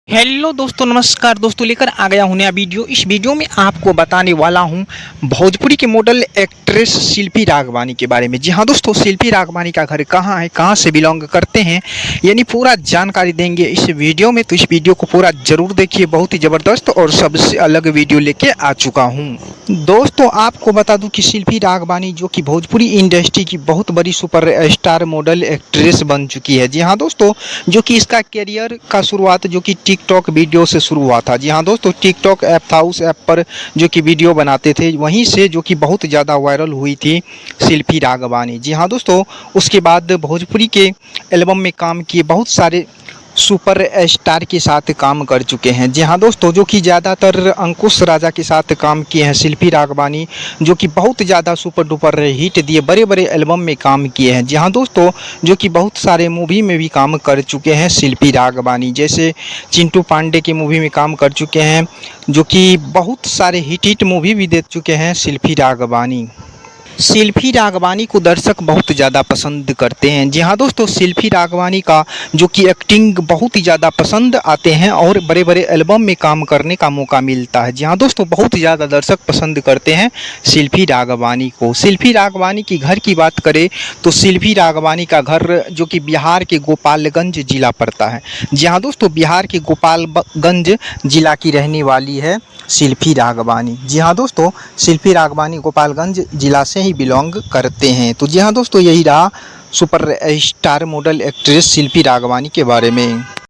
Hello दोस्तों, नमस्कार दोस्तों। लेकर आ गया हूँ नया वीडियो। इस वीडियो में आपको बताने वाला हूँ भोजपुरी के मॉडल एक्ट्रेस शिल्पी राघवानी के बारे में। जी हाँ दोस्तों, शिल्पी राघवानी का घर कहाँ है, कहाँ से बिलोंग करते हैं, यानी पूरा जानकारी देंगे इस वीडियो में। तो इस वीडियो को पूरा जरूर देखिए, बहुत ही ज़बरदस्त और सबसे अलग वीडियो लेके आ चुका हूँ। दोस्तों आपको बता दूं कि शिल्पी राघवानी जो कि भोजपुरी इंडस्ट्री की बहुत बड़ी सुपर स्टार मॉडल एक्ट्रेस बन चुकी है। जी हाँ दोस्तों, जो कि इसका करियर का शुरुआत जो कि टिकटॉक वीडियो से शुरू हुआ था। जी हाँ दोस्तों, टिकटॉक ऐप था, उस ऐप पर जो कि वीडियो बनाते थे, वहीं से जो कि बहुत ज़्यादा वायरल हुई थी शिल्पी राघवानी। जी हाँ दोस्तों, उसके बाद भोजपुरी के एल्बम में काम किए, बहुत सारे सुपर स्टार के साथ काम कर चुके हैं। जी हाँ दोस्तों, जो कि ज़्यादातर अंकुश राजा के साथ काम किए हैं शिल्पी राघवानी, जो कि बहुत ज़्यादा सुपर डुपर हिट दिए, बड़े बड़े एल्बम में काम किए हैं। जी हाँ दोस्तों, जो कि बहुत सारे मूवी में भी काम कर चुके हैं शिल्पी राघवानी, जैसे चिंटू पांडे की मूवी में काम कर चुके हैं, जो कि बहुत सारे हिट मूवी भी दे चुके हैं शिल्पी राघवानी। शिल्पी राघवानी को दर्शक बहुत ज़्यादा पसंद करते हैं। जी हाँ दोस्तों, शिल्पी राघवानी का जो कि एक्टिंग बहुत ही ज़्यादा पसंद आते हैं और बड़े बड़े एल्बम में काम करने का मौका मिलता है। जी हाँ दोस्तों, बहुत ज़्यादा दर्शक पसंद करते हैं शिल्पी राघवानी को। शिल्पी राघवानी की घर की बात करें तो शिल्पी राघवानी का घर जो कि बिहार के गोपालगंज जिला पड़ता है। जी हाँ दोस्तों, बिहार के गोपालगंज जिला की रहने वाली है शिल्पी राघवानी। जी हाँ दोस्तों, शिल्पी राघवानी गोपालगंज जिला से ही बिलोंग करते हैं। तो जी हाँ दोस्तों, यही रहा सुपर स्टार मॉडल एक्ट्रेस शिल्पी राघवानी के बारे में।